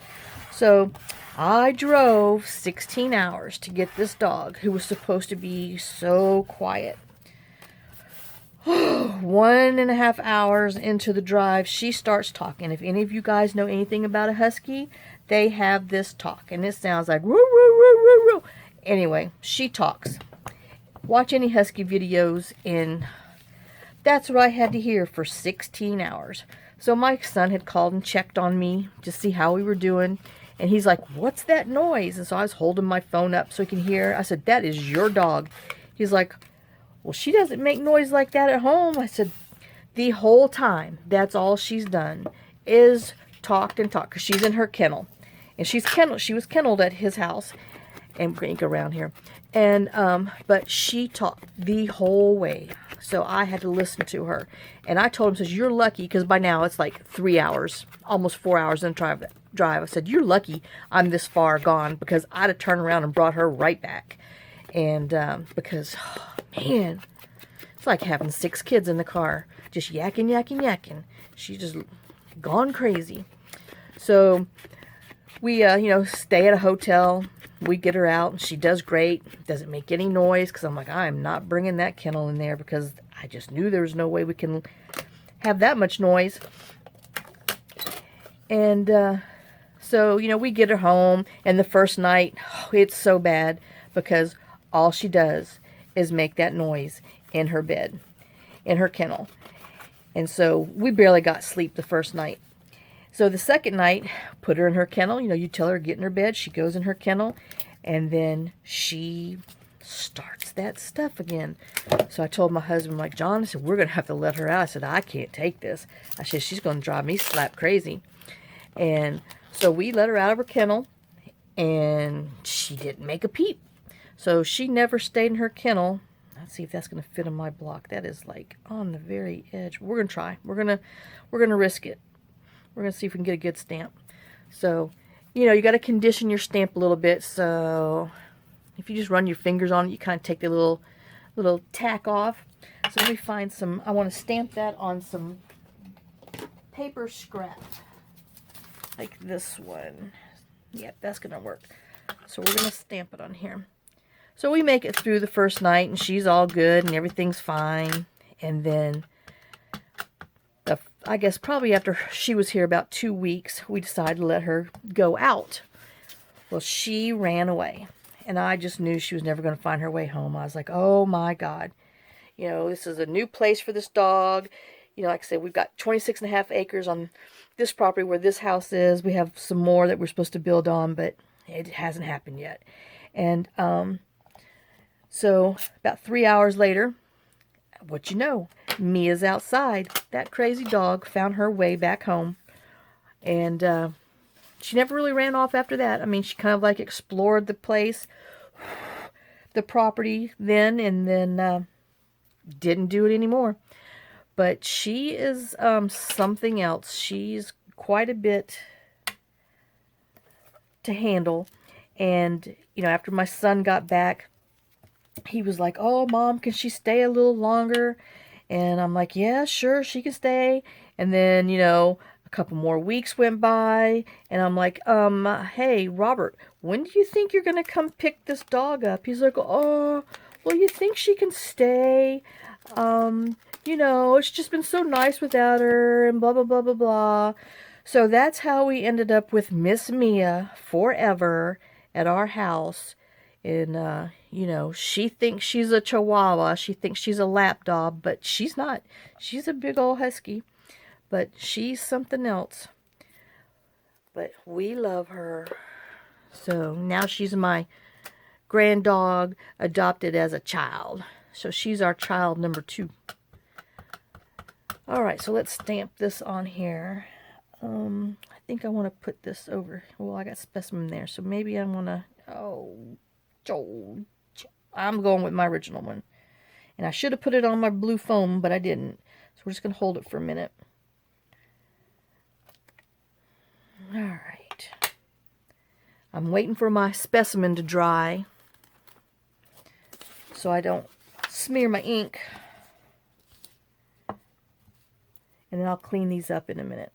So I drove 16 hours to get this dog who was supposed to be so quiet. 1.5 hours into the drive, she starts talking. If any of you guys know anything about a husky, they have this talk. And it sounds like, woo, woo, woo, woo, woo. Anyway, she talks. Watch any husky videos, and that's what I had to hear for 16 hours. So my son had called and checked on me to see how we were doing. And he's like, what's that noise? And so I was holding my phone up so he can hear. I said, that is your dog. He's like, well, she doesn't make noise like that at home. I said, the whole time, that's all she's done is talked and talked. Because she's in her kennel. And she was kenneled at his house. And we're going to go around here. And, but she talked the whole way. So I had to listen to her. And I told him, says, you're lucky. Because by now it's like 3 hours, almost 4 hours in the drive. I said, you're lucky I'm this far gone. Because I'd have turned around and brought her right back. And, because, oh, man, it's like having 6 kids in the car. Just yakking, yakking, yakking. She's just gone crazy. So we, you know, stay at a hotel. We get her out, and she does great. Doesn't make any noise, because I'm like, I'm not bringing that kennel in there, because I just knew there was no way we can have that much noise. And so, you know, we get her home, and the first night, oh, it's so bad, because all she does is make that noise in her bed, in her kennel. And so we barely got sleep the first night. So the second night, put her in her kennel. You know, you tell her to get in her bed. She goes in her kennel. And then she starts that stuff again. So I told my husband, like, John, I said, we're going to have to let her out. I said, I can't take this. I said, she's going to drive me slap crazy. And so we let her out of her kennel. And she didn't make a peep. So she never stayed in her kennel. Let's see if that's going to fit on my block. That is like on the very edge. We're going to try. We're going to risk it. We're going to see if we can get a good stamp. So, you know, you got to condition your stamp a little bit. So if you just run your fingers on it, you kind of take the little tack off. So let me find some, I want to stamp that on some paper scrap. Like this one. Yep, that's going to work. So we're going to stamp it on here. So we make it through the first night, and she's all good, and everything's fine. And then, I guess probably after she was here about 2 weeks, we decided to let her go out. Well, she ran away, and I just knew she was never going to find her way home. I was like, oh my God. You know, this is a new place for this dog. You know, like I said, we've got 26.5 acres on this property where this house is. We have some more that we're supposed to build on, but it hasn't happened yet. And so about 3 hours later, what you know, Mia's outside. That crazy dog found her way back home. And she never really ran off after that. I mean, she kind of like explored the place, the property then, and then didn't do it anymore. But she is something else. She's quite a bit to handle. And, you know, after my son got back, he was like, oh, Mom, can she stay a little longer? And I'm like, yeah, sure, she can stay. And then, you know, a couple more weeks went by. And I'm like, hey, Robert, when do you think you're going to come pick this dog up? He's like, oh, well, you think she can stay? You know, it's just been so nice without her and blah, blah, blah, blah, blah. So that's how we ended up with Miss Mia forever at our house. And, you know, she thinks she's a Chihuahua. She thinks she's a lap dog, but she's not. She's a big old husky, but she's something else. But we love her. So now she's my grand dog adopted as a child. So she's our child number 2. All right, so let's stamp this on here. I think I want to put this over. Well, I got specimen there, so maybe I want to. I'm going with my original one. And I should have put it on my blue foam, but I didn't. So we're just going to hold it for a minute. All right. I'm waiting for my specimen to dry so I don't smear my ink. And then I'll clean these up in a minute.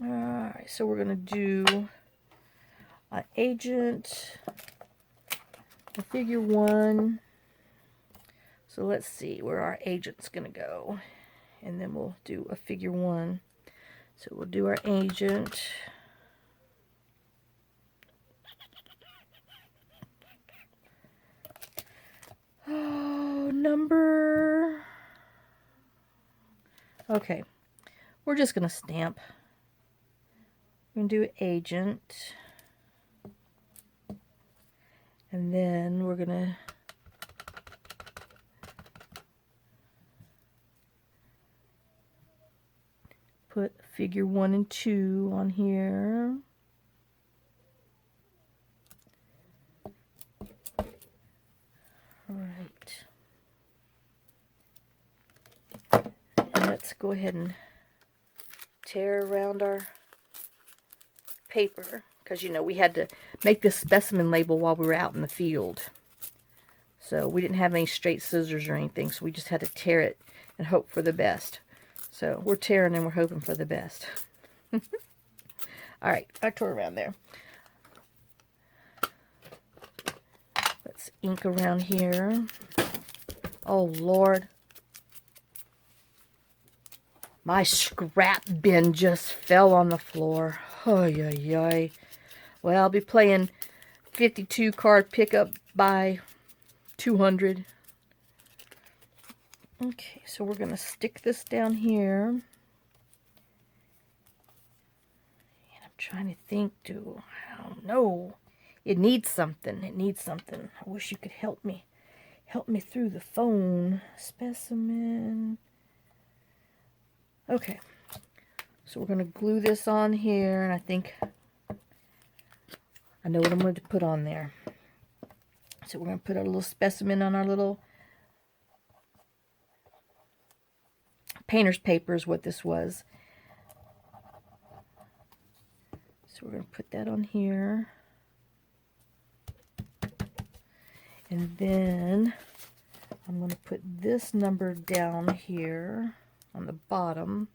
All right, so we're going to do an agent, a figure 1. So let's see where our agent's going to go. And then we'll do a figure 1. So we'll do our agent. Oh, number. Okay. We're just going to stamp. We're going to do agent. And then we're going to put figure 1 and 2 on here. All right. And let's go ahead and tear around our paper, because, you know, we had to make this specimen label while we were out in the field. So we didn't have any straight scissors or anything, so we just had to tear it and hope for the best. So we're tearing and we're hoping for the best. All right, I tore around there. Let's ink around here. Oh, Lord. My scrap bin just fell on the floor. Oh, yeah. Well, I'll be playing 52 card pickup by 200. Okay, so we're going to stick this down here. And I'm trying to think, I don't know. It needs something. It needs something. I wish you could help me. Help me through the phone. Specimen. Okay. So we're going to glue this on here, and I think I know what I'm going to put on there. So we're going to put a little specimen on our little painter's paper is what this was. So we're going to put that on here. And then I'm going to put this number down here on the bottom.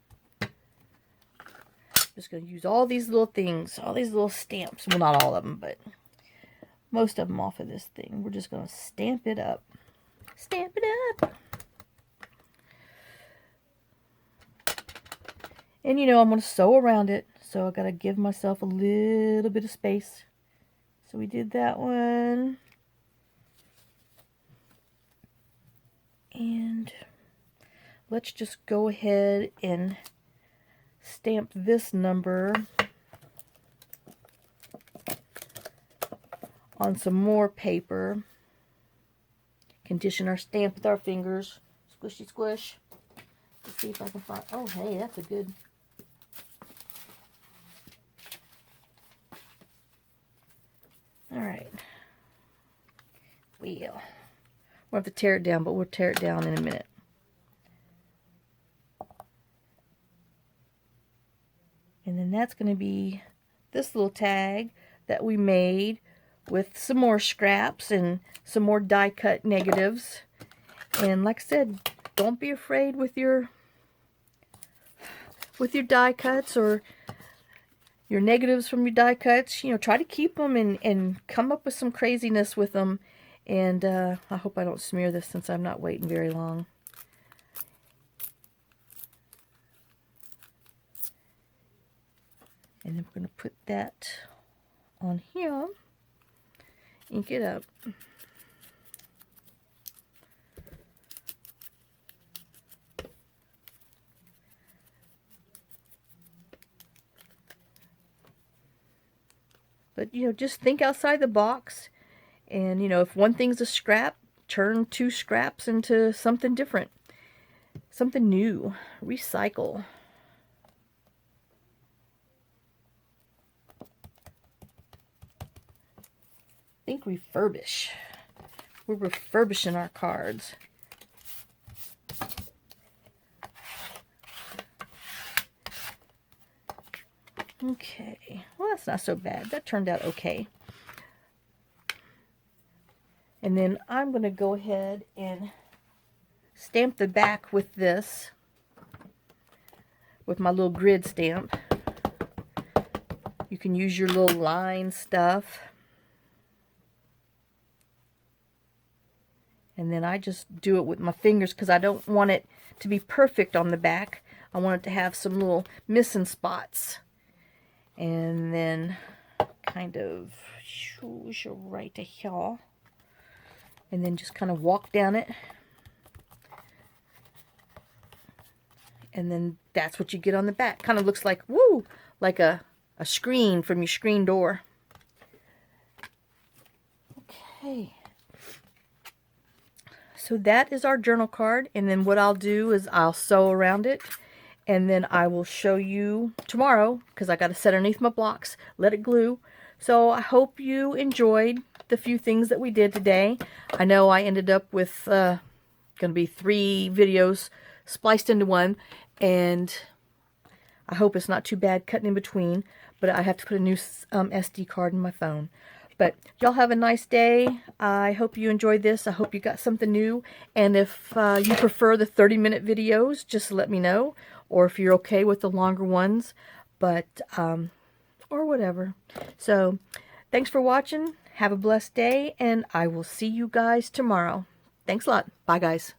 Just going to use all these little things, all these little stamps. Well, not all of them, but most of them off of this thing. We're just going to stamp it up. Stamp it up. And you know, I'm going to sew around it. So I got to give myself a little bit of space. So we did that one. And let's just go ahead and stamp this number on some more paper. Condition our stamp with our fingers. Squishy squish. Let's see if I can find... Oh, hey, that's a good... Alright. We'll have to tear it down, but we'll tear it down in a minute. And then that's going to be this little tag that we made with some more scraps and some more die cut negatives. And like I said, don't be afraid with your die cuts or your negatives from your die cuts. You know, try to keep them and come up with some craziness with them. And I hope I don't smear this since I'm not waiting very long. And then we're going to put that on here. Ink it up. But, you know, just think outside the box. And, you know, if one thing's a scrap, turn 2 scraps into something different. Something new. Recycle. Think refurbish. We're refurbishing our cards. Okay. Well, that's not so bad. That turned out okay. And then I'm going to go ahead and stamp the back with this. With my little grid stamp. You can use your little line stuff. And then I just do it with my fingers because I don't want it to be perfect on the back. I want it to have some little missing spots. And then kind of right to here. And then just kind of walk down it. And then that's what you get on the back. Kind of looks like, woo, like a screen from your screen door. Okay. So that is our journal card, and then what I'll do is I'll sew around it, and then I will show you tomorrow, because I got to set underneath my blocks, let it glue. So I hope you enjoyed the few things that we did today. I know I ended up with going to be 3 videos spliced into one, and I hope it's not too bad cutting in between, but I have to put a new SD card in my phone. But y'all have a nice day. I hope you enjoyed this. I hope you got something new. And if you prefer the 30-minute videos, just let me know. Or if you're okay with the longer ones. But, or whatever. So, thanks for watching. Have a blessed day. And I will see you guys tomorrow. Thanks a lot. Bye, guys.